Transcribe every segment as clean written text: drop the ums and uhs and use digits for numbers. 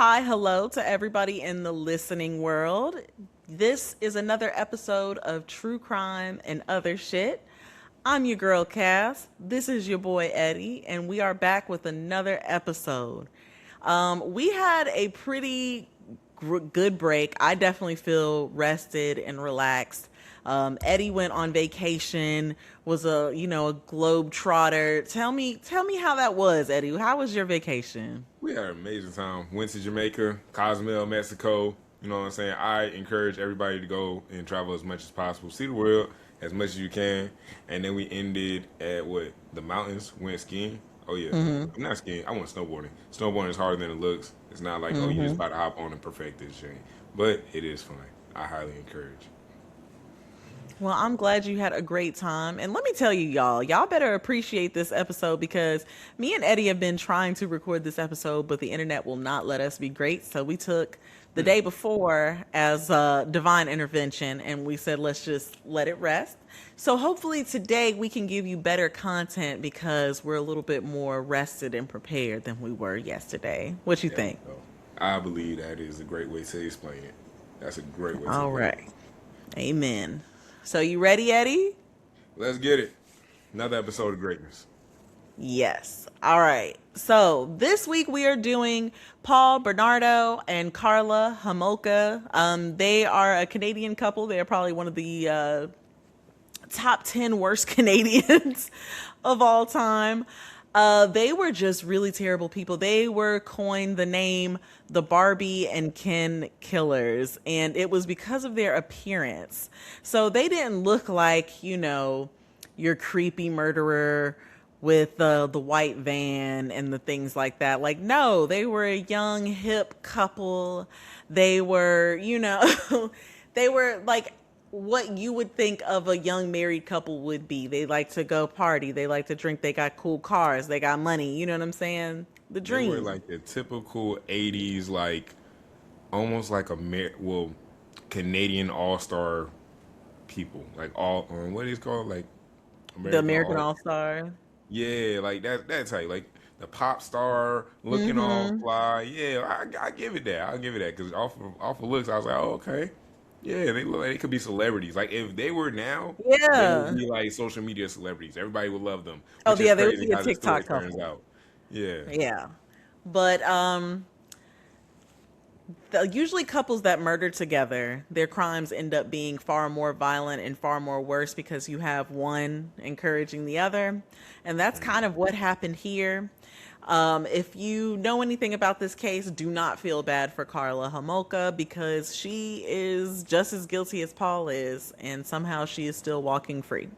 Hi, hello to everybody in the listening world. This is another episode of True Crime and Other Shit. I'm your girl Cass. This is your boy Eddie, and we are back with another episode. We had a pretty good break. I definitely feel rested and relaxed. Eddie went on vacation, was a globe trotter. Tell me how that was, Eddie. How was your vacation? We had an amazing time. Went to Jamaica, Cozumel, Mexico. You know what I'm saying? I encourage everybody to go and travel as much as possible. See the world as much as you can. And then we ended at what? The mountains. Went skiing. Oh yeah. Mm-hmm. I'm not skiing. I went snowboarding. Snowboarding is harder than it looks. It's not like, oh, you just Mm-hmm. about to hop on and perfect this shit. But it is fun. I highly encourage. Well, I'm glad you had a great time. And let me tell you, y'all better appreciate this episode because me and Eddie have been trying to record this episode, but the internet will not let us be great. So we took the day before as divine intervention and we said, let's just let it rest. So hopefully today we can give you better content because we're a little bit more rested and prepared than we were yesterday. What you There we think? go. I believe that is a great way to explain it. That's a great way to All put it. right. Amen. So you ready, Eddie? Let's get it. Another episode of greatness. Yes. All right. So this week we are doing Paul, Bernardo, and Karla Homolka. They are a Canadian couple. They are probably one of the top 10 worst Canadians of all time. They were just really terrible people. They were coined the name the Barbie and Ken killers, and it was because of their appearance. So they didn't look like, your creepy murderer with the white van and the things like that. Like, no, they were a young, hip couple. They were, they were like what you would think of a young married couple would be. They like to go party. They like to drink. They got cool cars. They got money. You know what I'm saying? The They were dream. like the typical '80s, like almost like Canadian All Star people, like all what is it called, like The American American All. All Star. Yeah, like that. That's how like the pop star looking all Mm-hmm. fly. Yeah, I give it that. I'll give it that because off of looks, I was like, oh, okay. Yeah, they look like they could be celebrities. Like if they were now, they would Yeah. be like social media celebrities. Everybody would love them, Oh, which is yeah. They would crazy be a how the story TikTok turns couple. out. Yeah. Yeah. But usually couples that murder together, their crimes end up being far more violent and far more worse because you have one encouraging the other. And that's kind of what happened here. If you know anything about this case, do not feel bad for Karla Homolka because she is just as guilty as Paul is, and somehow she is still walking free.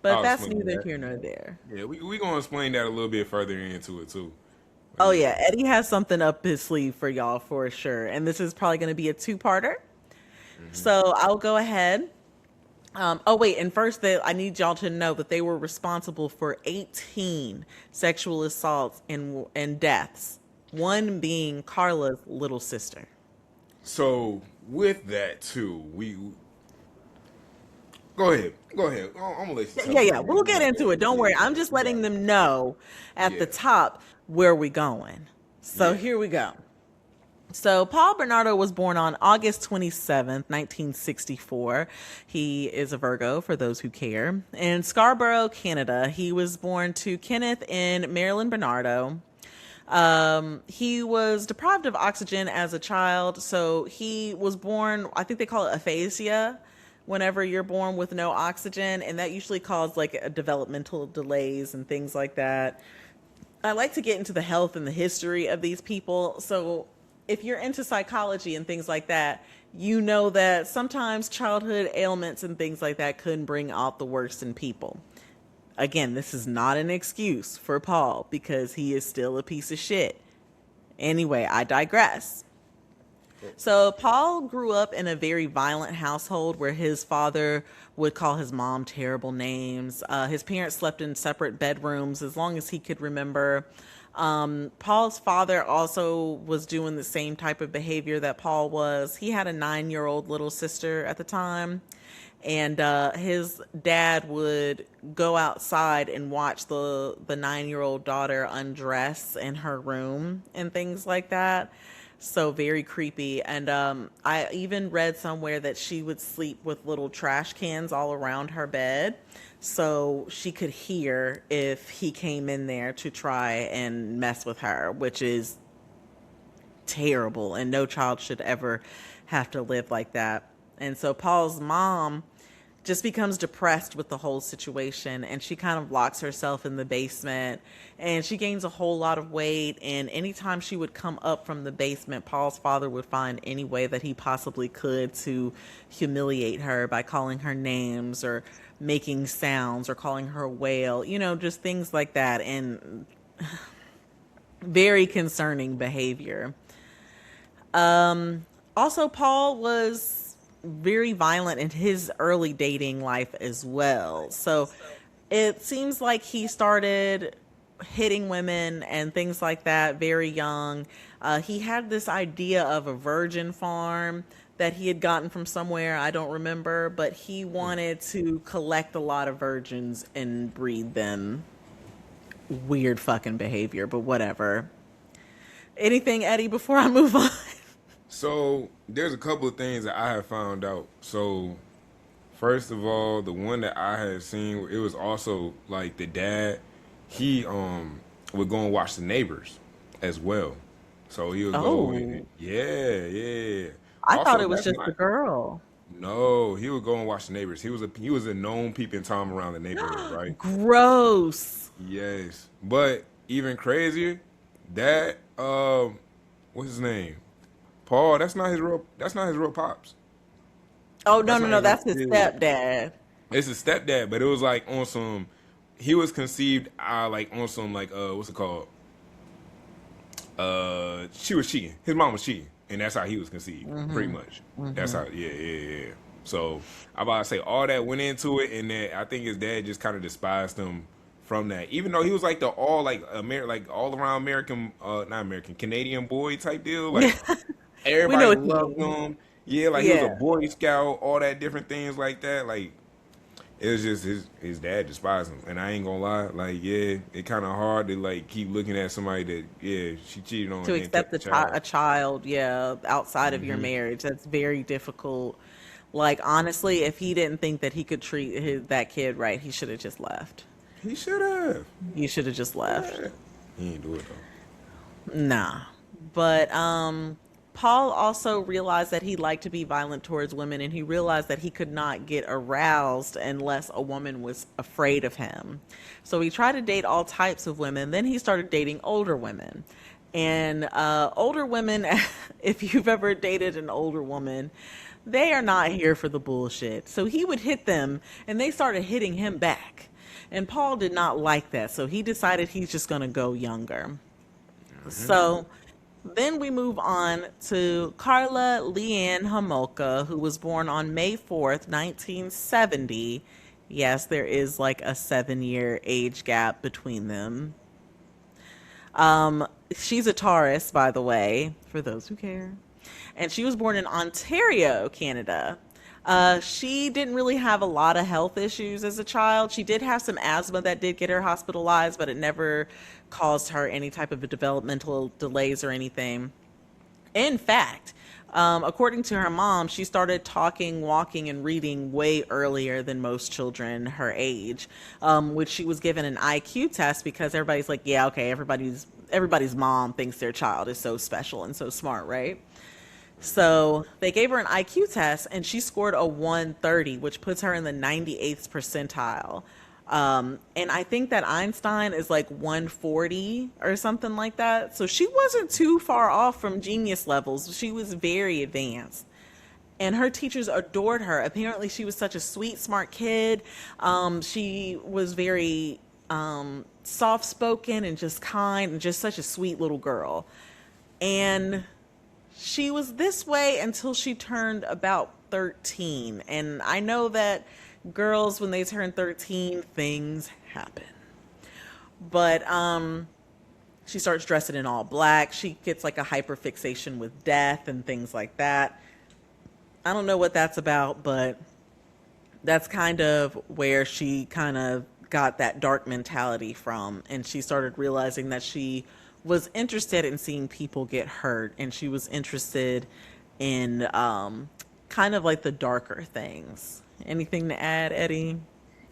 But I'll that's explain neither that. here nor there. Yeah, we gonna explain that a little bit further into it too. But Oh, yeah. yeah, Eddie has something up his sleeve for y'all for sure. And this is probably going to be a two-parter. Hmm. So I'll go ahead. Oh wait, and first I need y'all to know that they were responsible for 18 sexual assaults and deaths, one being Carla's little sister. So with that too, we go ahead. Go ahead. I'm gonna let you Yeah, tell yeah, them yeah. what We'll we're get doing. into it. Don't Yeah, worry. yeah, I'm yeah. just We letting got them know at the yeah, top where we going. So yeah. here we go. So Paul Bernardo was born on August 27th, 1964. He is a Virgo, for those who care. In Scarborough, Canada. He was born to Kenneth and Marilyn Bernardo. He was deprived of oxygen as a child, so he was born, I think they call it aphasia, whenever you're born with no oxygen, and that usually causes like a developmental delays and things like that. I like to get into the health and the history of these people. So if you're into psychology and things like that, you know that sometimes childhood ailments and things like that could bring out the worst in people. Again, this is not an excuse for Paul because he is still a piece of shit. Anyway, I digress. Oh, So, Paul grew up in a very violent household where his father would call his mom terrible names. His parents slept in separate bedrooms as long as he could remember. Paul's father also was doing the same type of behavior that Paul was. He had a 9-year-old little sister at the time, and his dad would go outside and watch the 9-year-old daughter undress in her room and things like that. So very creepy. And I even read somewhere that she would sleep with little trash cans all around her bed so she could hear if he came in there to try and mess with her, which is terrible. And no child should ever have to live like that. And so Paul's mom just becomes depressed with the whole situation, and she kind of locks herself in the basement, and she gains a whole lot of weight. And anytime she would come up from the basement, Paul's father would find any way that he possibly could to humiliate her by calling her names or making sounds or calling her a whale, just things like that. And very concerning behavior. Also, Paul was very violent in his early dating life as well. So it seems like he started hitting women and things like that very young. He had this idea of a virgin farm that he had gotten from somewhere, I don't remember, but he wanted to collect a lot of virgins and breed them. Weird fucking behavior, but whatever. Anything, Eddie, before I move on? So there's a couple of things that I have found out. So first of all, the one that I had seen, it was also like the dad. He would go and watch the neighbors as well. So he would go, Oh, yeah. I thought Also, it was that's just the not. girl. No, he would go and watch the neighbors. He was a known peeping tom around the neighborhood, right? Gross. Yes, but even crazier, that what's his name? Paul. That's not his real pops. Oh, no, That's no, not no. his real That's his kid. stepdad. It's his stepdad, but it was like on some. He was conceived like on some like what's it called? She was cheating. His mom was cheating, and that's how he was conceived. Pretty much. That's how. Yeah. So I about to say all that went into it, and then I think his dad just kind of despised him from that. Even though he was like the all like all around American, not American, Canadian boy type deal. Like We know everybody what you loved mean. him. Yeah, like he was a Yeah. Boy Scout, all that different things like that. Like it was just his dad despised him, and I ain't gonna lie. Like yeah, it kind of hard to like keep looking at somebody that she cheated on To and then kept accept the child. a child, yeah, outside of your marriage, that's very difficult. Like, honestly, if he didn't think that he could treat that kid right, he should have just left. He should have. You should have just left. Yeah. He ain't do it though. Nah. But Paul also realized that he liked to be violent towards women, and he realized that he could not get aroused unless a woman was afraid of him. So he tried to date all types of women. Then he started dating older women. And older women, if you've ever dated an older woman, they are not here for the bullshit. So he would hit them, and they started hitting him back. And Paul did not like that, so he decided he's just going to go younger. So then we move on to Karla Leanne Homolka, who was born on May 4th, 1970. Yes, there is like a 7 year age gap between them. She's a Taurus, by the way, for those who care. And she was born in Ontario, Canada. She didn't really have a lot of health issues as a child. She did have some asthma that did get her hospitalized, but it never caused her any type of developmental delays or anything. In fact, according to her mom, she started talking, walking, and reading way earlier than most children her age, which she was given an IQ test because everybody's like, yeah, okay, everybody's mom thinks their child is so special and so smart, right? So they gave her an IQ test and she scored a 130, which puts her in the 98th percentile. And I think that Einstein is like 140 or something like that. So she wasn't too far off from genius levels. She was very advanced. And her teachers adored her. Apparently, she was such a sweet, smart kid. She was very soft spoken and just kind and just such a sweet little girl. And she was this way until she turned about 13. And I know that girls, when they turn 13, things happen. But she starts dressing in all black. She gets like a hyperfixation with death and things like that. I don't know what that's about, but that's kind of where she kind of got that dark mentality from. And she started realizing that she was interested in seeing people get hurt, and she was interested in kind of like the darker things. Anything to add, Eddie,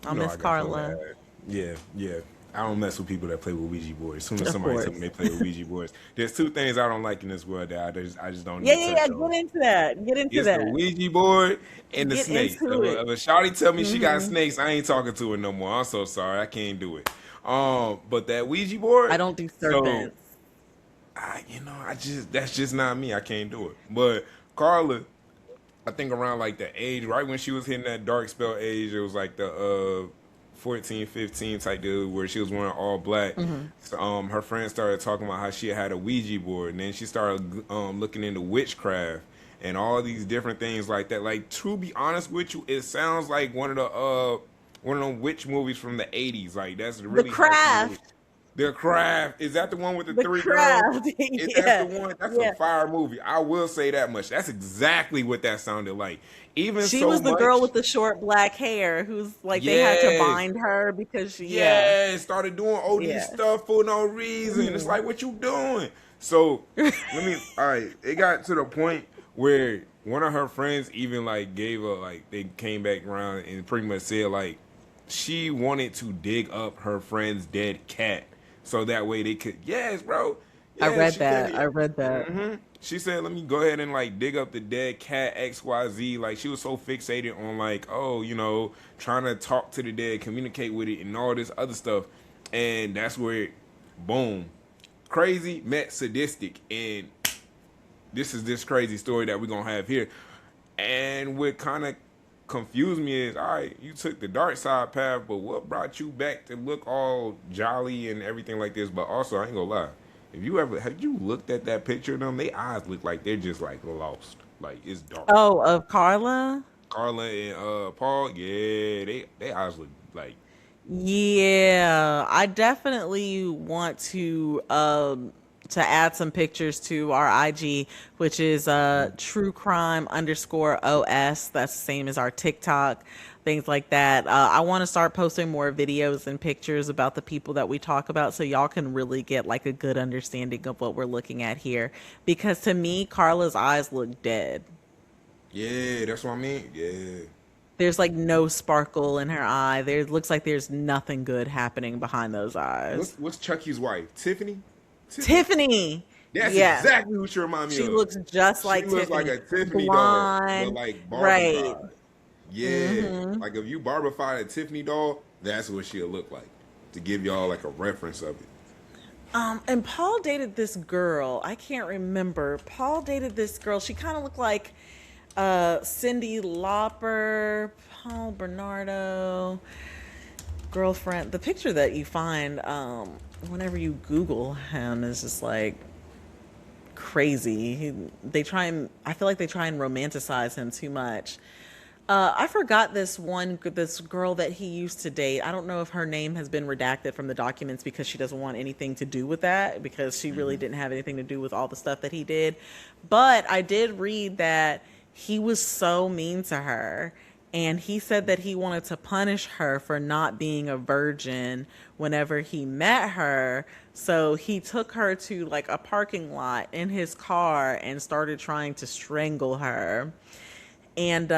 You on know Miss I got something to Karla? add. Yeah, yeah. I don't mess with people that play with Ouija boards. As soon as Of somebody tell me course. they play with Ouija boards, there's two things I don't like in this world that I just don't Yeah, even yeah, yeah. touch on. Get into that. Get into It's the that. Ouija board and the Get snakes. into it. If a shawty tell me she got Hmm. snakes, I ain't talking to her no more. I'm so sorry, I can't do it. But that Ouija I board, don't do so serpents. I just that's just not me. I can't do it. But Carla, I think around like the age, right when she was hitting that dark spell age, it was like the 14, 15 type deal where she was wearing all black. Hmm. So, her friends started talking about how she had a Ouija board, and then she started looking into witchcraft and all these different things like that. Like, to be honest with you, it sounds like one of the witch movies from the 80s. Like, that's The really how she really. craft. The Craft, is that the one with the The three girls? craft. Is that the Yeah. one? That's a Yeah. fire movie. I will say that much. That's exactly what that sounded like. Even She so was the girl with much, the short black hair who's like they had to yes, bind her because she, yeah. yeah, started doing OD Yeah. stuff for no reason. It's Hmm. like, what you doing? So all right, it got to the point where one of her friends even like gave her like they came back around and pretty much said like she wanted to dig up her friend's dead cat so that way they could, yes, bro, I yeah, read she said that. I read that. she said, "Let me go ahead and like dig up the dead cat XYZ." Like she was so fixated on like, oh, trying to talk to the dead, communicate with it, and all this other stuff. And that's where, boom, crazy met sadistic, and this is this crazy story that we're gonna have here. And what kind of confused me is, all right, you took the dark side path, but what brought you back to look all jolly and everything like this? But also, I ain't gonna lie. If you ever have you looked at that picture of them, their eyes look like they're just like lost. Like it's dark. Oh, of Karla? Carla and Paul, yeah, they eyes look like Yeah, I definitely want to add some pictures to our IG, which is true crime underscore OS. That's the same as our TikTok, things like that. I want to start posting more videos and pictures about the people that we talk about so y'all can really get like a good understanding of what we're looking at here. Because to me, Carla's eyes look dead. yeah, that's what I mean. Yeah. There's like no sparkle in her eye. There looks like there's nothing good happening behind those eyes. What's Chucky's wife? Tiffany? Tiffany? Tiffany. That's Yes. exactly who she remind me She of. looks just She like looks like Tiffany. a Tiffany doll, but Blonde. like Right. barbified. Yeah. Hmm. Like if you barbified a Tiffany doll, that's what she'll look like. To give y'all like a reference of it. And Paul dated this girl. I can't remember. Paul dated this girl. She kind of looked like Cindy Lauper, Paul Bernardo, girlfriend. The picture that you find whenever you Google him is just like crazy. They try and I feel like they try and romanticize him too much. I forgot this girl that he used to date. I don't know if her name has been redacted from the documents because she doesn't want anything to do with that because she really didn't have anything to do with all the stuff that he did. But I did read that he was so mean to her and he said that he wanted to punish her for not being a virgin whenever he met her. So he took her to like a parking lot in his car and started trying to strangle her. And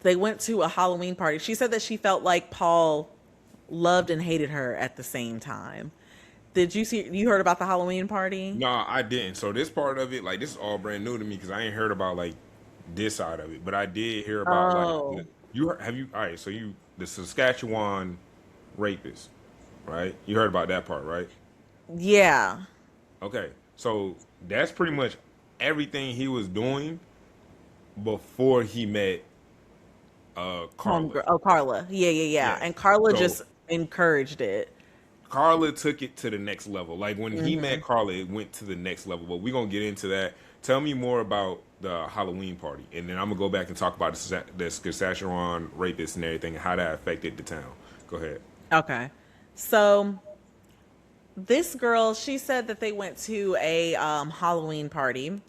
they went to a Halloween party. She said that she felt like Paul loved and hated her at the same time. Did you heard about the Halloween party? No, I didn't. So this part of it, like this is all brand new to me because I ain't heard about like this side of it. But I did hear about like Oh, have you all right, so you the Saskatchewan rapist, right? You heard about that part, right? yeah. Okay. So that's pretty much everything he was doing before he met Carla. Homegirl. Oh, Carla. Yeah, yeah, yeah. Yes. And Carla So just encouraged it. Carla took it to the next level. Like when he Hmm. met Carla, it went to the next level. But we're gonna get into that. Tell me more about the Halloween party, and then I'm gonna go back and talk about the Saskatchewan rapist and everything, and how that affected the town. Go ahead. Okay. So this girl, she said that they went to a Halloween party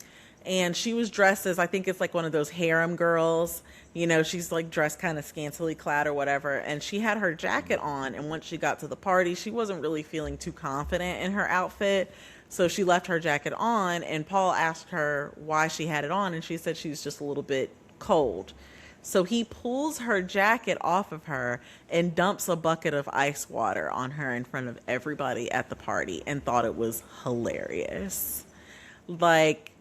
and she was dressed as, I think it's like one of those harem girls. You know, she's like dressed kind of scantily clad or whatever, and she had her jacket on. And once she got to the party, she wasn't really feeling too confident in her outfit, so she left her jacket on. And Paul asked her why she had it on, and she said she was just a little bit cold. So he pulls her jacket off of her and dumps a bucket of ice water on her in front of everybody at the party, and thought it was hilarious. Like,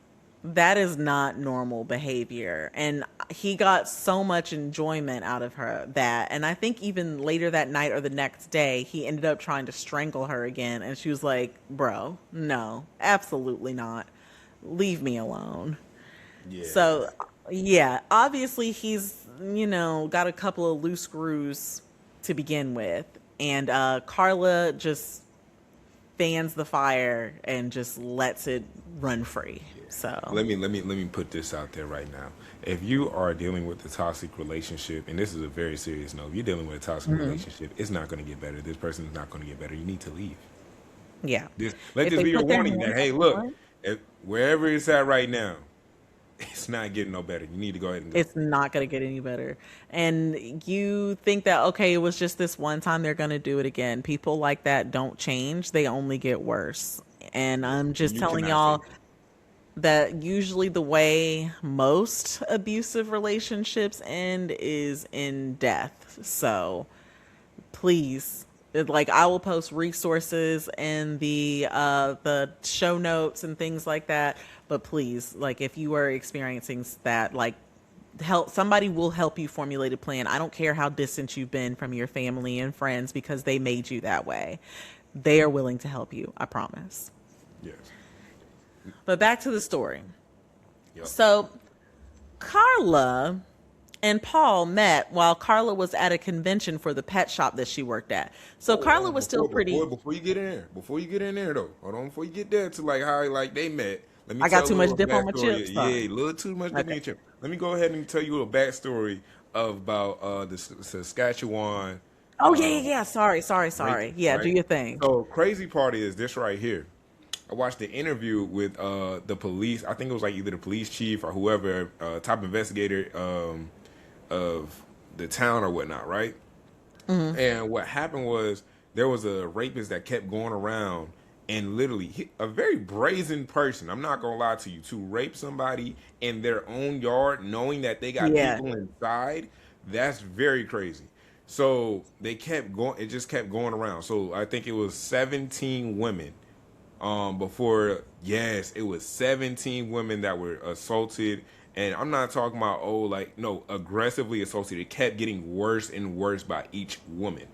that is not normal behavior. And he got so much enjoyment out of her that. And I think even later that night or the next day, he ended up trying to strangle her again. And she was like, bro, no, absolutely not. Leave me alone. Yeah. So, yeah, obviously he's, got a couple of loose screws to begin with. And Karla just fans the fire and just lets it run free. So let me put this out there right now. If you are dealing with a toxic relationship, and this is a very serious note, if you're dealing with a toxic relationship, it's not going to get better. This person is not going to get better. You need to leave. Yeah. Let If this they be your put their warning that, hands hey, on look, someone, wherever it's at right now, it's not getting no better. You need to go ahead and go. it's not going to get any better. And you think that, okay, it was just this one time, they're going to do it again. People like that don't change. They only get worse. And I'm just You telling cannot y'all fake it. that usually the way most abusive relationships end is in death. So please, like, I will post resources in the show notes and things like that. But please, like, if you are experiencing that, like, somebody will help you formulate a plan. I don't care how distant you've been from your family and friends, because they made you that way. They are willing to help you, I promise. Yes. But back to the story. Yep. So Karla and Paul met while Karla was at a convention for the pet shop that she worked at. So Karla was still pretty. Before you get in there, though, hold on, before you get there to like how like they met, let me I got tell a too much little dip on my backstory. chips. Yeah, Sorry. a little too much dip on Okay. your chip. Let me go ahead and tell you a little backstory about the Saskatchewan Oh yeah, yeah, yeah. Sorry, sorry, rape, sorry. Yeah, do right? your thing. So crazy part is this right here. I watched the interview with the police. I think it was like either the police chief or whoever, top investigator of the town or whatnot, right? And what happened was there was a rapist that kept going around and literally a very brazen person. I'm not gonna lie to you, to rape somebody in their own yard, knowing that they got Yeah, people inside. That's very crazy. So they kept going. It just kept going around. So I think it was 17 women. Before, yes, it was 17 women that were assaulted. And I'm not talking about, no, aggressively assaulted. It kept getting worse and worse by each woman.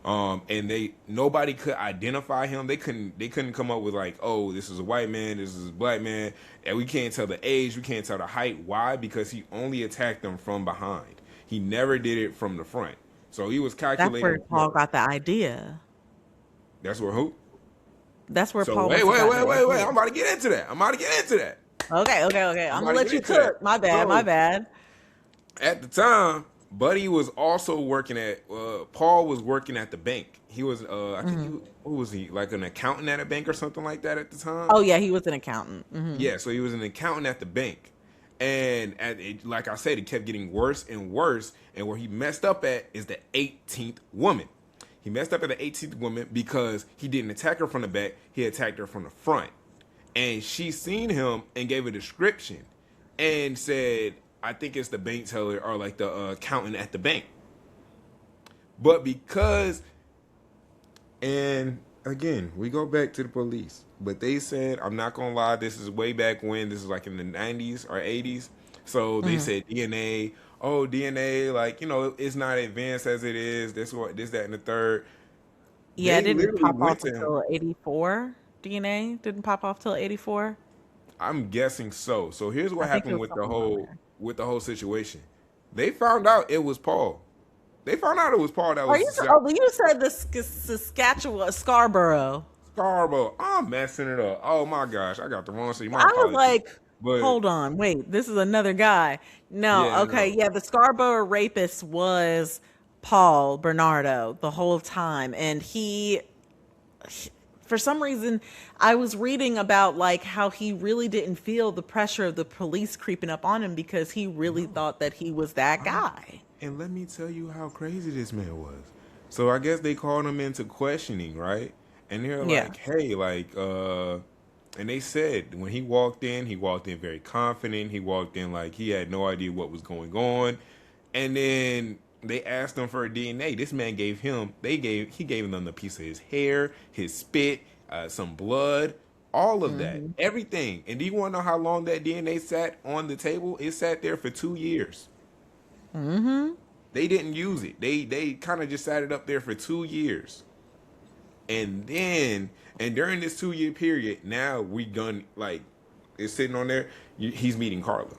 And nobody could identify him. They couldn't come up with like, oh, this is a white man, this is a black man, and we can't tell the age, we can't tell the height. Why? Because he only attacked them from behind. He never did it from the front. So he was that's where calculating. Paul got the idea. That's where who? That's where So Paul wait, must have wait, gotten wait, the wait, wait. idea. I'm about to get into that. Okay, okay, okay. I'm I'm about gonna to let get you into that. cook. My bad, my So bad. at the time, Buddy was also working at. Paul was working at the bank. He was. I think who was he? Like an accountant at a bank or something like that at the time. Oh yeah, he was an accountant. Yeah, so he was an accountant at the bank. And like I said, it kept getting worse and worse. And where he messed up at is the 18th woman. He messed up at the 18th woman because he didn't attack her from the back. He attacked her from the front. And she seen him and gave a description and said, I think it's the bank teller or like the accountant at the bank. But because, and again, we go back to the police. But they said, I'm not going to lie, this is way back when. This is like in the 90s or 80s. So they said DNA. Oh, DNA, like, it's not advanced as it is. This, that, and the third. Yeah, it They didn't literally pop went off to him. until 84. DNA didn't pop off till 84. I'm guessing so. So here's what I think it happened was something around there. with the whole situation. They found out it was Paul. They found out it was Paul that Are was you? Oh, well, you said the Saskatchewan, Scarborough. Scarborough. I'm messing it up. Oh my gosh, I got the wrong city. My I was apologies. like, But hold on, wait, this is another guy. No, yeah, okay, no. yeah, the Scarborough rapist was Paul Bernardo the whole time, and he for some reason, I was reading about like how he really didn't feel the pressure of the police creeping up on him because he really No. thought that he was that guy. And let me tell you how crazy this man was. So I guess they called him into questioning, right? And they're Yeah. like, hey, and they said when he walked in very confident. He walked in like he had no idea what was going on. And then they asked him for a DNA. This man he gave them a piece of his hair, his spit, some blood, all of that, Hmm. everything. And do you want to know how long that DNA sat on the table? It sat there for 2 years. Hmm. They didn't use it. They kind of just sat it up there for 2 years. And during this 2 year period, now we gonna like it's sitting on there. He's meeting Karla.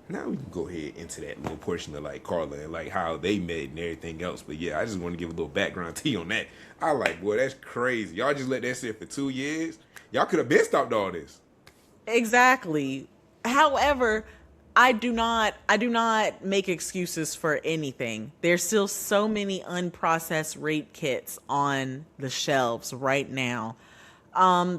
Now we can go ahead into that little portion of like Karla and like how they met and everything else. But yeah, I just want to give a little background tea on that. I like, boy, that's crazy. Y'all just let that sit for 2 years. Y'all could have been stopped all this. Exactly. However, I do not make excuses for anything. There's still so many unprocessed rape kits on the shelves right now.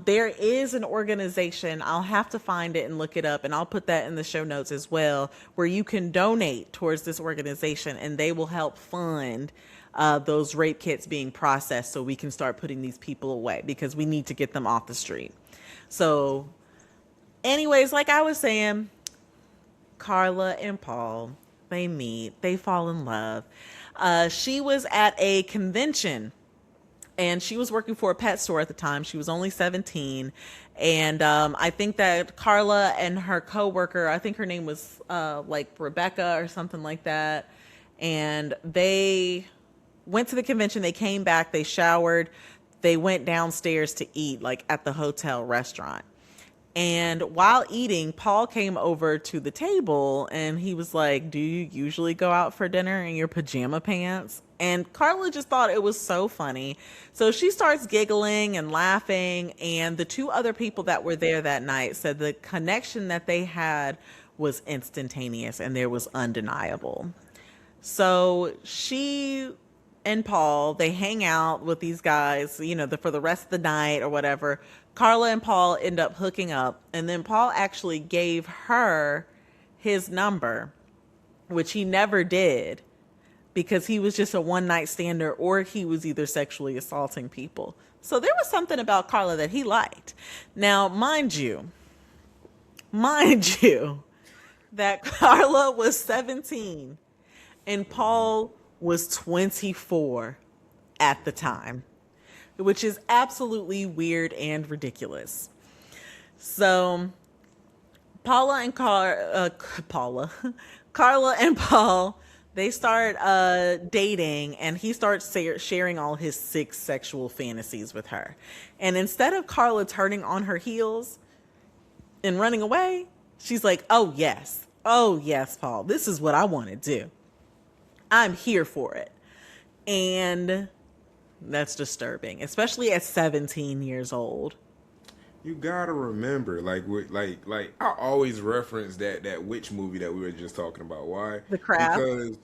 There is an organization, I'll have to find it and look it up, and I'll put that in the show notes as well, where you can donate towards this organization and they will help fund those rape kits being processed so we can start putting these people away because we need to get them off the street. So, anyways, like I was saying, Karla and Paul, they meet, they fall in love. She was at a convention and she was working for a pet store at the time. She was only 17. And I think that Karla and her coworker, I think her name was like Rebecca or something like that. And they went to the convention. They came back, they showered, they went downstairs to eat, like at the hotel restaurant. And while eating, Paul came over to the table and he was like, do you usually go out for dinner in your pajama pants? And Karla just thought it was so funny. So she starts giggling and laughing. And the two other people that were there that night said the connection that they had was instantaneous and there was undeniable. So she and Paul, they hang out with these guys, for the rest of the night or whatever. Karla and Paul end up hooking up, and then Paul actually gave her his number, which he never did because he was just a one night stander or he was either sexually assaulting people. So there was something about Karla that he liked. Now, mind you, that Karla was 17 and Paul was 24 at the time, which is absolutely weird and ridiculous. So Paula, Karla and Paul, they start dating, and he starts sharing all his sick sexual fantasies with her. And instead of Karla turning on her heels and running away, she's like, oh yes, Paul, this is what I want to do. I'm here for it. And that's disturbing, especially at 17 years old. You gotta remember, I always reference that witch movie that we were just talking about. Why? The craft. Because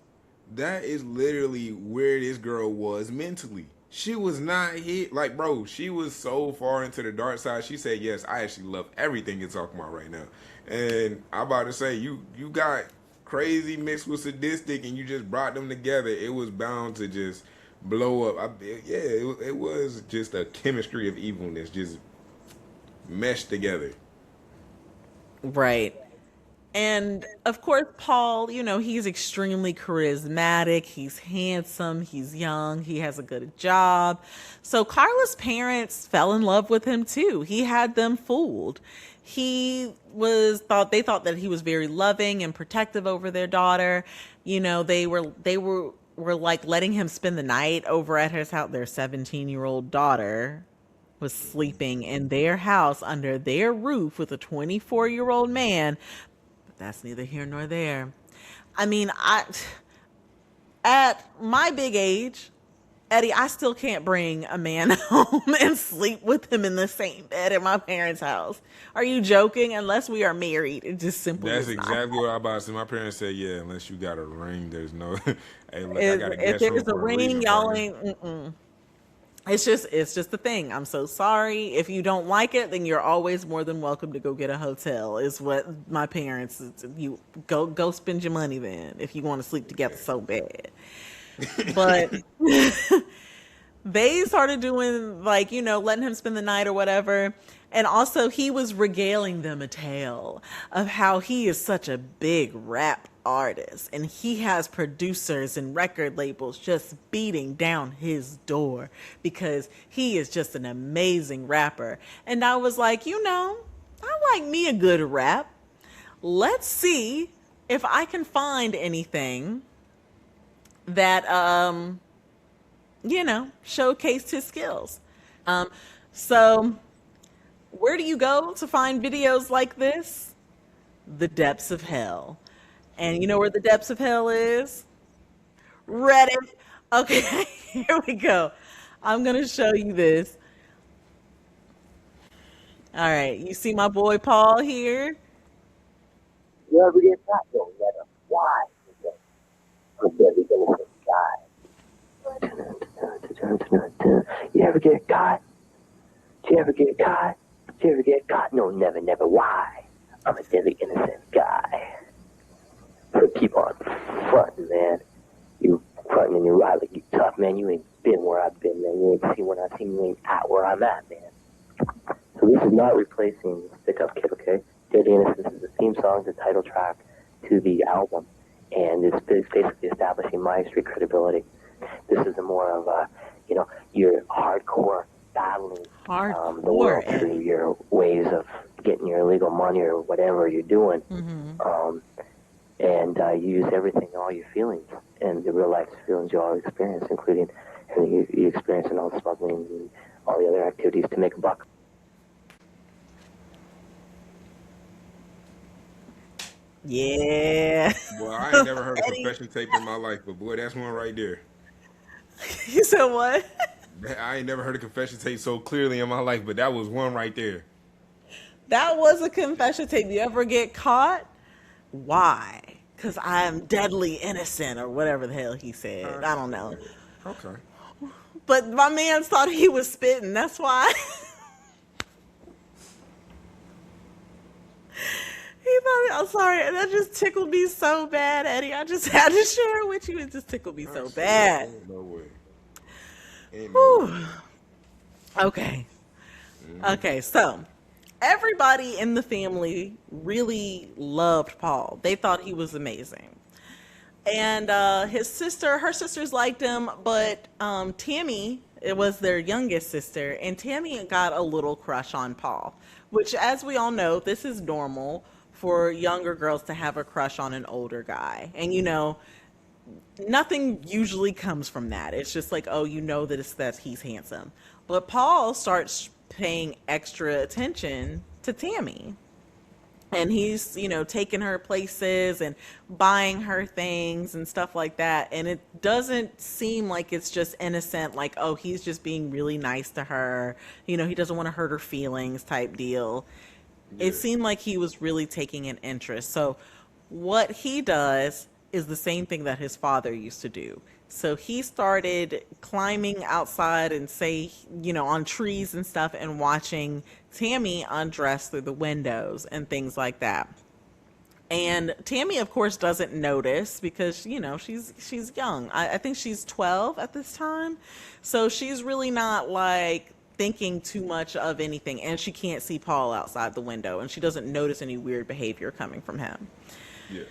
that is literally where this girl was mentally. She was not hit. Like, bro, she was so far into the dark side. She said, "Yes, I actually love everything you're talking about right now." And I'm about to say, you got crazy mixed with sadistic, and you just brought them together. It was bound to just blow up. It was just a chemistry of evilness, just meshed together. Right. And of course, Paul, he's extremely charismatic. He's handsome. He's young. He has a good job. So Carla's parents fell in love with him too. He had them fooled. They thought that he was very loving and protective over their daughter. They were like letting him spend the night over at his house. Their 17-year-old daughter was sleeping in their house under their roof with a 24-year-old man. But that's neither here nor there. I mean, at my big age, Eddie, I still can't bring a man home and sleep with him in the same bed at my parents' house. Are you joking? Unless we are married, it just simply That's is not exactly what I possible. about to say. My parents said, "Yeah, unless you got a ring, there's no." Hey, look, I got a If guest room there's a for a ring, reason, y'all partner. ain't. Mm-mm. It's just the thing. I'm so sorry. If you don't like it, then you're always more than welcome to go get a hotel. Is what my parents. You go spend your money then if you want to sleep together so bad. But they started doing like, letting him spend the night or whatever. And also he was regaling them a tale of how he is such a big rap artist and he has producers and record labels just beating down his door because he is just an amazing rapper. And I was like, I like me a good rap. Let's see if I can find anything that showcased his skills. So where do you go to find videos like this? The depths of hell. And you know where the depths of hell is? Reddit. Okay, here we go. I'm going to show you this. All right, you see my boy Paul here? You ever get caught? You'll never. Why? I'm a very innocent guy. You ever get caught? Did you ever get caught? Did you ever get caught? No, never, never. Why? I'm a deadly innocent guy. So keep on fronting, man. You fronting and you ride like you tough, man. You ain't been where I've been, man. You ain't seen what I've seen. You ain't at where I'm at, man. So this is not replacing Stick Up Kid, okay? Deadly Innocence is the theme song, the title track to the album, and it's basically establishing my street credibility. This is a more of a, your hardcore battling the world through your ways of getting your illegal money or whatever you're doing. Mm-hmm. And you use everything, all your feelings, and the real life feelings you all experience, including everything you experience in all the smuggling and all the other activities to make a buck. Yeah. Boy, I ain't never heard a confession tape in my life, but boy, that's one right there. You said what? I ain't never heard a confession tape so clearly in my life, but that was one right there. That was a confession tape. You ever get caught? Why? Because I am deadly innocent or whatever the hell he said. I don't know. Okay. But my man thought he was spitting. That's why. He thought, I'm sorry, that just tickled me so bad, Eddie. I just had to share it with you. It just tickled me so bad. Ain't no way. Ain't no way. Okay. Okay, so everybody in the family really loved Paul. They thought he was amazing. And her sisters liked him, but Tammy, it was their youngest sister, and Tammy got a little crush on Paul, which, as we all know, this is normal for younger girls to have a crush on an older guy. And nothing usually comes from that. It's just like, oh, that he's handsome. But Paul starts paying extra attention to Tammy. And he's, taking her places and buying her things and stuff like that. And it doesn't seem like it's just innocent, like, oh, he's just being really nice to her. He doesn't want to hurt her feelings type deal. Yeah. It seemed like he was really taking an interest. So what he does is the same thing that his father used to do. So he started climbing outside and on trees and stuff and watching Tammy undress through the windows and things like that. And Tammy, of course, doesn't notice because, she's young. I think she's 12 at this time. So she's really not like thinking too much of anything. And she can't see Paul outside the window and she doesn't notice any weird behavior coming from him. Yeah.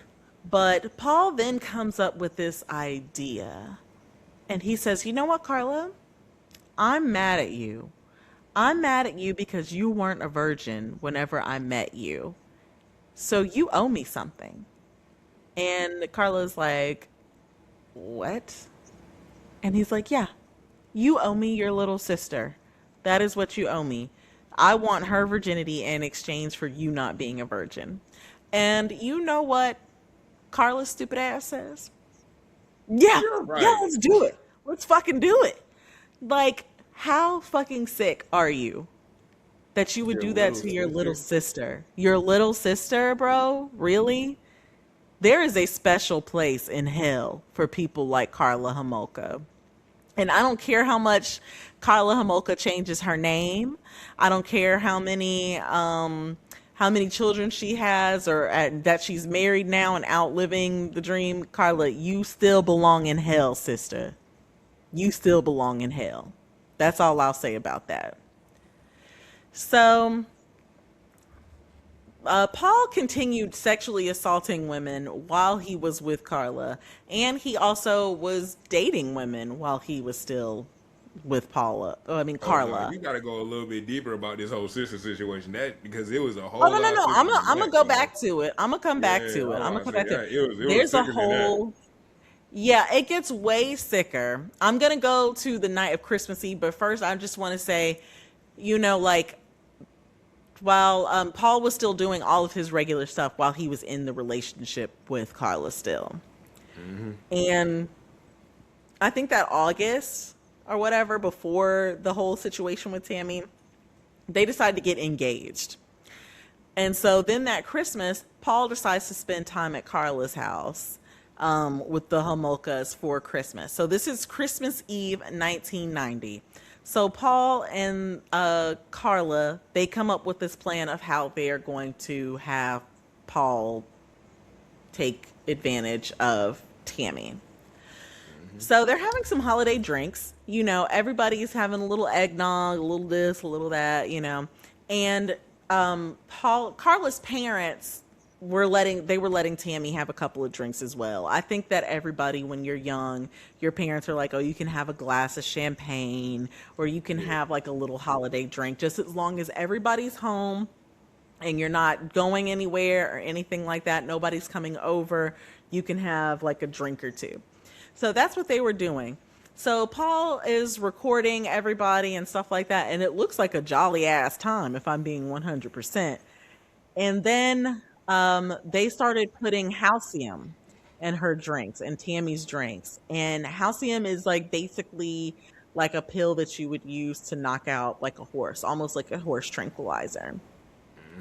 But Paul then comes up with this idea. And he says, you know what, Karla? I'm mad at you. I'm mad at you because you weren't a virgin whenever I met you. So you owe me something. And Karla's like, what? And he's like, yeah, you owe me your little sister. That is what you owe me. I want her virginity in exchange for you not being a virgin. And you know what Karla's stupid ass says? Yeah, right. Yeah, let's do it. Let's fucking do it. Like, how fucking sick are you that you would do that to your little sister? Your little sister, bro? Really? There is a special place in hell for people like Karla Homolka. And I don't care how much Karla Homolka changes her name. I don't care how many children she has, or that she's married now and outliving the dream. Karla, you still belong in hell, sister. You still belong in hell. That's all I'll say about that. So, Paul continued sexually assaulting women while he was with Karla, and he also was dating women while he was still with Oh no, Karla. we gotta go a little bit deeper about this whole sister situation. That because it was a Oh whole no, no, lot no! thicker than I'm gonna that. go You know. back to it. I'm gonna come back Yeah. to it. Oh, I'm gonna I come said back to yeah. it. It was There's a thicker than that. whole Yeah, it gets way sicker. I'm gonna go to the night of Christmas Eve, but first I just want to say, like while Paul was still doing all of his regular stuff while he was in the relationship with Karla still, and I think that August or whatever before the whole situation with Tammy, they decided to get engaged. And so then that Christmas, Paul decides to spend time at Carla's house with the Homolkas for Christmas. So this is Christmas Eve, 1990. So Paul and Karla, they come up with this plan of how they are going to have Paul take advantage of Tammy. So they're having some holiday drinks. Everybody's having a little eggnog, a little this, a little that, And Carla's parents were letting Tammy have a couple of drinks as well. I think that everybody, when you're young, your parents are like, oh, you can have a glass of champagne or you can have like a little holiday drink, just as long as everybody's home and you're not going anywhere or anything like that. Nobody's coming over. You can have like a drink or two. So that's what they were doing. So Paul is recording everybody and stuff like that, and it looks like a jolly ass time if I'm being 100%. And then they started putting halcyon in her drinks and Tammy's drinks. And halcyon is like basically like a pill that you would use to knock out like a horse, almost like a horse tranquilizer.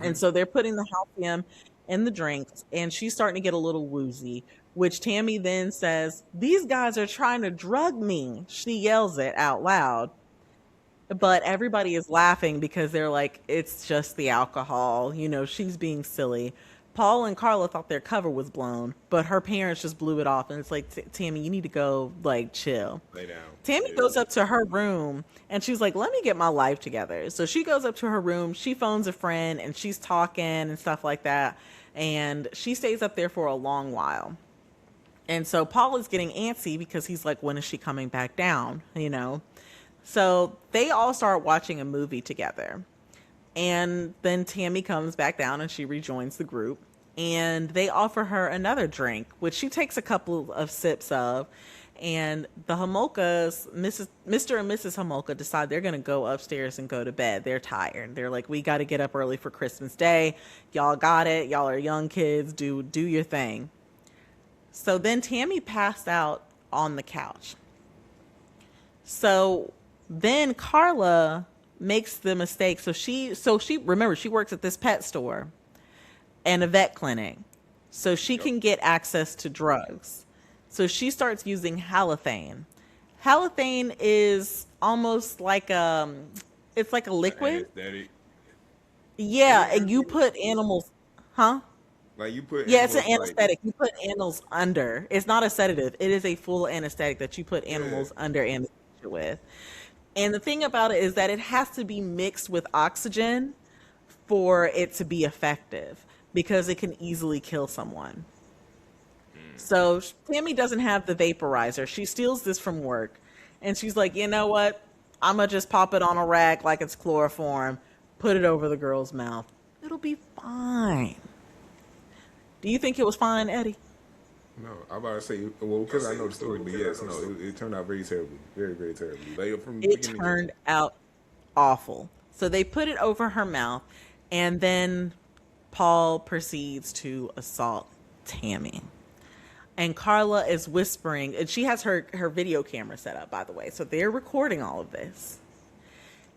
And so they're putting the halcyon in the drinks, and she's starting to get a little woozy, which Tammy then says, these guys are trying to drug me. She yells it out loud. But everybody is laughing because they're like, it's just the alcohol. She's being silly. Paul and Karla thought their cover was blown, but her parents just blew it off. And it's like, Tammy, you need to go, like, chill. Lay down. Tammy goes up to her room and she's like, let me get my life together. So she goes up to her room, she phones a friend, and she's talking and stuff like that. And she stays up there for a long while. And so Paul is getting antsy because he's like, when is she coming back down? So they all start watching a movie together. And then Tammy comes back down and she rejoins the group. And they offer her another drink, which she takes a couple of sips of. And the Homolkas, Mr. and Mrs. Homolka, decide they're going to go upstairs and go to bed. They're tired. They're like, we got to get up early for Christmas Day. Y'all got it. Y'all are young kids. Do your thing. So then Tammy passed out on the couch. So then Karla makes the mistake. So she remember, she works at this pet store and a vet clinic. So she can get access to drugs. So she starts using halothane. Halothane is almost like it's like a liquid. Anesthetic. Yeah, and you put animals, huh? Like you put Yeah, it's an animals anesthetic. You put animals under. It's not a sedative. It is a full anesthetic that you put animals under anesthesia with. And the thing about it is that it has to be mixed with oxygen for it to be effective because it can easily kill someone. So Tammy doesn't have the vaporizer. She steals this from work. And she's like, you know what? I'm going to just pop it on a rack like it's chloroform, put it over the girl's mouth. It'll be fine. Do you think it was fine, Eddie? No, I'm about to say, well, because I know the story, but yes, no, it turned out very terribly. Very, very terribly. Like, from the It beginning. turned out awful. So they put it over her mouth, and then Paul proceeds to assault Tammy. And Karla is whispering, and she has her video camera set up, by the way. So they're recording all of this.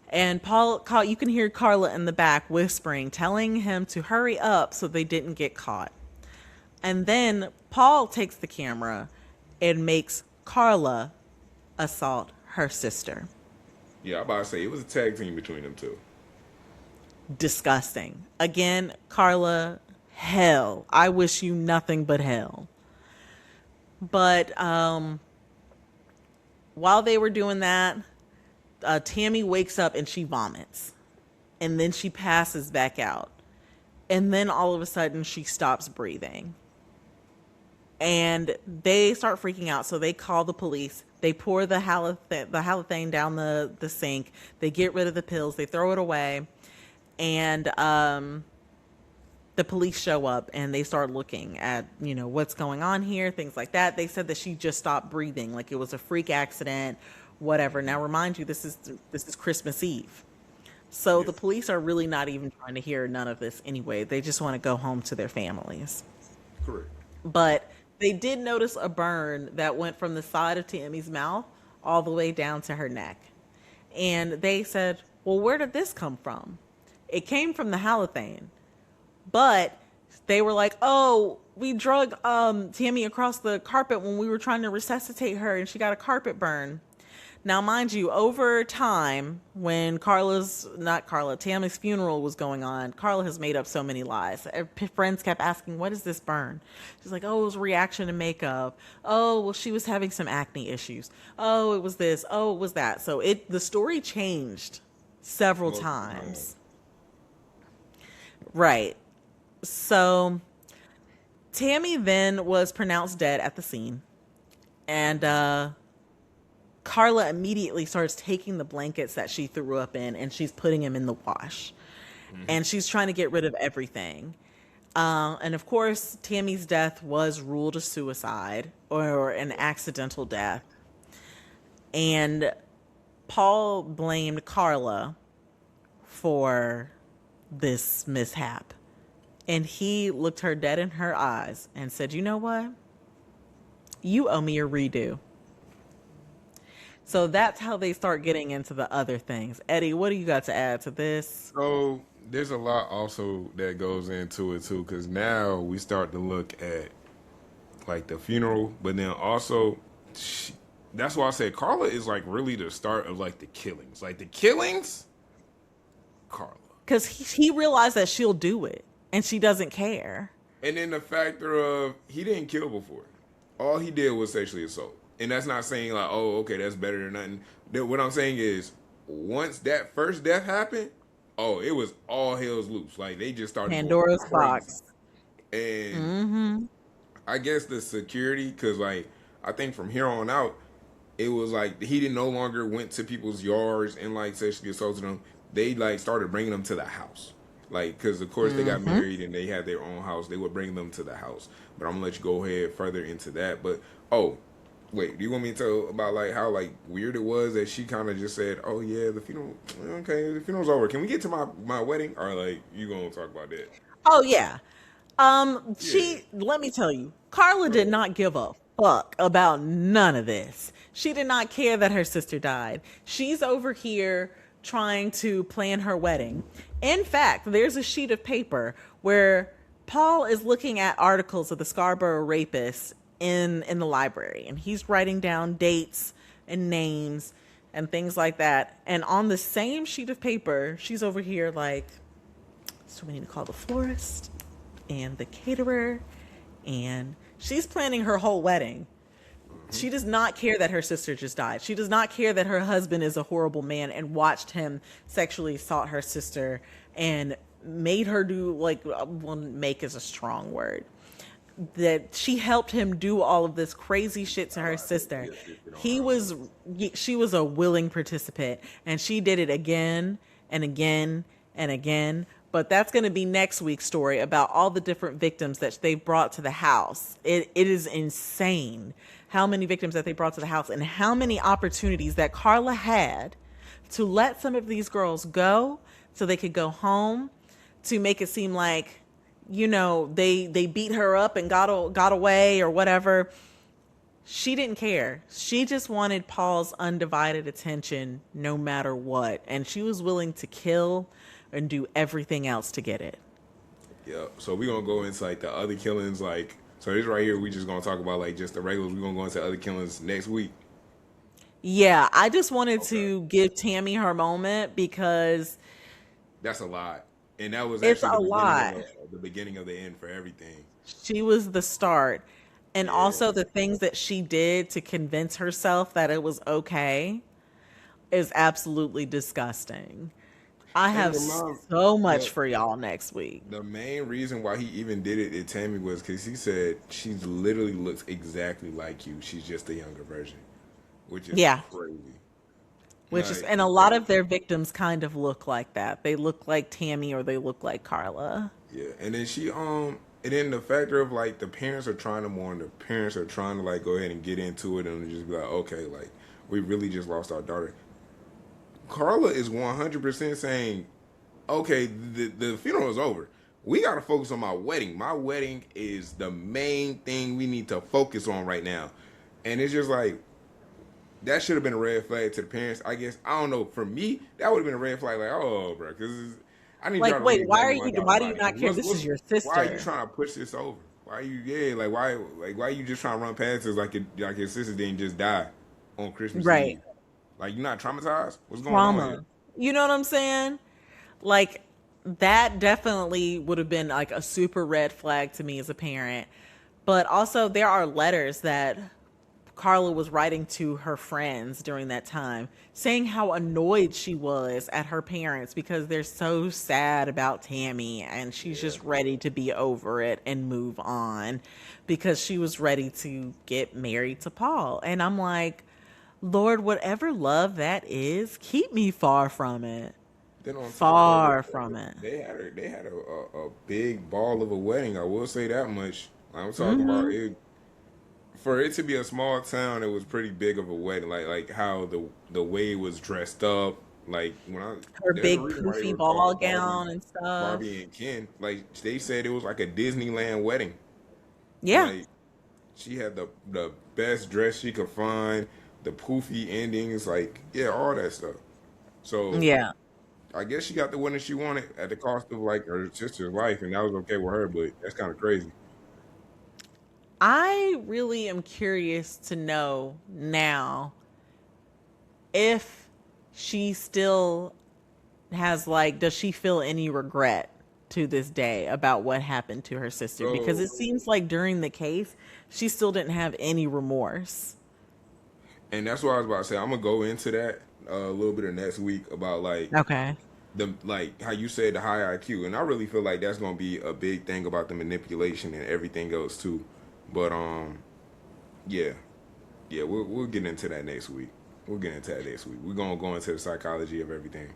And you can hear Karla in the back whispering, telling him to hurry up so they didn't get caught. And then Paul takes the camera and makes Karla assault her sister. Yeah, I'm about to say it was a tag team between them two. Disgusting. Again, Karla, hell. I wish you nothing but hell. But while they were doing that, Tammy wakes up and she vomits. And then she passes back out. And then all of a sudden she stops breathing. And they start freaking out. So they call the police. They pour the halothane down the sink. They get rid of the pills. They throw it away. And the police show up and they start looking at, what's going on here, things like that. They said that she just stopped breathing, like it was a freak accident, whatever. Now, remind you, this is Christmas Eve. So the police are really not even trying to hear none of this anyway. They just want to go home to their families. Correct. But they did notice a burn that went from the side of Tammy's mouth all the way down to her neck. And they said, well, where did this come from? It came from the halothane. But they were like, oh, we drug Tammy across the carpet when we were trying to resuscitate her and she got a carpet burn. Now, mind you, over time, when Tammy's funeral was going on, Karla has made up so many lies. Friends kept asking, what is this burn? She's like, oh, it was a reaction to makeup. Oh, well, she was having some acne issues. Oh, it was this. Oh, it was that. So the story changed several times. Right. So Tammy then was pronounced dead at the scene. And Karla immediately starts taking the blankets that she threw up in and she's putting them in the wash. Mm-hmm. And she's trying to get rid of everything. And of course, Tammy's death was ruled a suicide or an accidental death. And Paul blamed Karla for this mishap. And he looked her dead in her eyes and said, you know what? You owe me a redo. So that's how they start getting into the other things. Eddie, what do you got to add to this? So there's a lot also that goes into it too, because now we start to look at like the funeral, but then also that's why I said Karla is like really the start of like the killings. Like the killings, Karla. Because he realized that she'll do it and she doesn't care. And then the factor of he didn't kill before. All he did was sexually assault. And that's not saying like, oh, okay, that's better than nothing. What I'm saying is once that first death happened, oh, it was all hell's loose. Like they just started Pandora's box. And I guess the security, because like I think from here on out, it was like he no longer went to people's yards and like sexually assaulted them. They like started bringing them to the house. Like, because of course they got married and they had their own house. They would bring them to the house. But I'm gonna let you go ahead further into that. But wait, do you want me to tell about like how like weird it was that she kind of just said, oh yeah, the funeral, okay, the funeral's over. Can we get to my wedding? Or like you gonna talk about that? Oh yeah. Let me tell you, Karla did not give a fuck about none of this. She did not care that her sister died. She's over here trying to plan her wedding. In fact, there's a sheet of paper where Paul is looking at articles of the Scarborough rapists in the library, and he's writing down dates and names and things like that. And on the same sheet of paper, she's over here like, so we need to call the florist and the caterer, and she's planning her whole wedding. She does not care that her sister just died. She does not care that her husband is a horrible man and watched him sexually assault her sister and made her do, like, well, make is a strong word, that she helped him do all of this crazy shit to her sister. She was a willing participant, and she did it again and again and again. But that's going to be next week's story about all the different victims that they brought to the house. It is insane how many victims that they brought to the house and how many opportunities that Karla had to let some of these girls go so they could go home, to make it seem like, you know, they beat her up and got away or whatever. She didn't care. She just wanted Paul's undivided attention no matter what. And she was willing to kill and do everything else to get it. Yeah. So we're going to go into like the other killings. Like, so this right here, we just going to talk about like just the regulars. We're going to go into other killings next week. Yeah, I just wanted Okay. to give Tammy her moment because That's a lot. And that was it's actually a lot. the beginning of the end for everything. She was the start. And Yeah. also the things that she did to convince herself that it was okay is absolutely disgusting. I And have your mom, so much the for y'all next week. the main reason why he even did it to Tammy was because he said she literally looks exactly like you. She's just a younger version, which is Yeah, crazy. which is, Like, and a lot of their victims kind of look like that. They look like Tammy or they look like Karla. yeah. And then and then the factor of like the parents are trying to mourn, the parents are trying to like go ahead and get into it and just be like, okay, like we really just lost our daughter. Carla is 100% saying, okay, the funeral is over. We got to focus on my wedding. My wedding is the main thing we need to focus on right now. And it's just like, that should have been a red flag to the parents. I guess, I don't know. For me, that would have been a red flag. Like, oh, bro, because I need y'all Like, to really wait, examine my daughter why do you body. not care? This is your Why are you sister. trying to push this over? Why are you, yeah, why you just trying to run past this like your sister didn't just die on Christmas Right. Eve? Like, you not traumatized? What's going on here? Trauma. You know what I'm saying? Like, that definitely would have been like a super red flag to me as a parent. But also, there are letters that Carla was writing to her friends during that time, saying how annoyed she was at her parents because they're so sad about Tammy and she's Yeah. just ready to be over it and move on because she was ready to get married to Paul. And I'm like, Lord, whatever love that is, keep me far from it. Then on top of it, Far from it. they had a big ball of a wedding. I will say that much. I'm talking about Hmm. it for it to be a small town. It was pretty big of a wedding. Like how the way it was dressed up. Like Her there's a big reason why it poofy was ball called gown and stuff. Barbie and Ken. Like they said, it was like a Disneyland wedding. Yeah. Like she had the best dress she could find, the poofy endings, like yeah, all that stuff. So Yeah. I guess she got the winner she wanted at the cost of like her sister's life, and that was okay with her. But that's kind of crazy. I really am curious to know now if she still has, like, does she feel any regret to this day about what happened to her sister? Because So, it seems like during the case, she still didn't have any remorse. and that's what I was about to say. I'm gonna go into that a little bit of next week about like Okay. the like how you said the high IQ, and I really feel like that's gonna be a big thing about the manipulation and everything else too. But yeah, yeah, we'll get into that next week. We'll get into that next week. We're gonna go into the psychology of everything.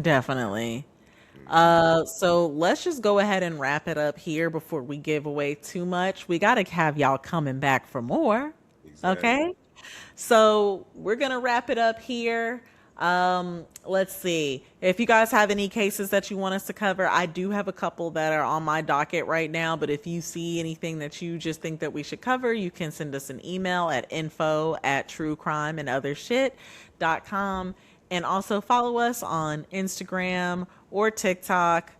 Definitely. So let's just go ahead and wrap it up here before we give away too much. We got to have y'all coming back for more. Exactly. Okay. So we're gonna wrap it up here. Let's see. If you guys have any cases that you want us to cover, I do have a couple that are on my docket right now. But if you see anything that you just think that we should cover, you can send us an email at info@truecrimeandothershit.com. And also follow us on Instagram or TikTok.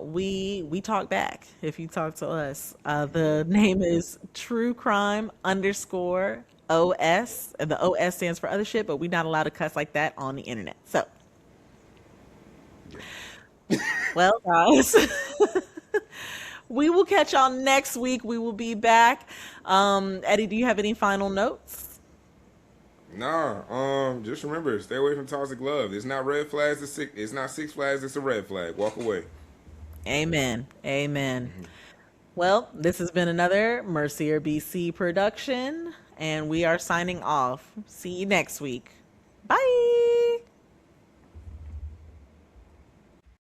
We talk back if you talk to us. Yeah. The name is True Crime underscore OS. And the OS stands for other shit, but we're not allowed to cuss like that on the internet. So, Yeah. well, guys, we will catch y'all next week. We will be back. Eddie, do you have any final notes? Nah, just remember, stay away from toxic love. It's not red flags. It's not Six Flags. It's a red flag. Walk away. Amen. Amen. Well, this has been another Mercier BC production, and we are signing off. See you next week. Bye.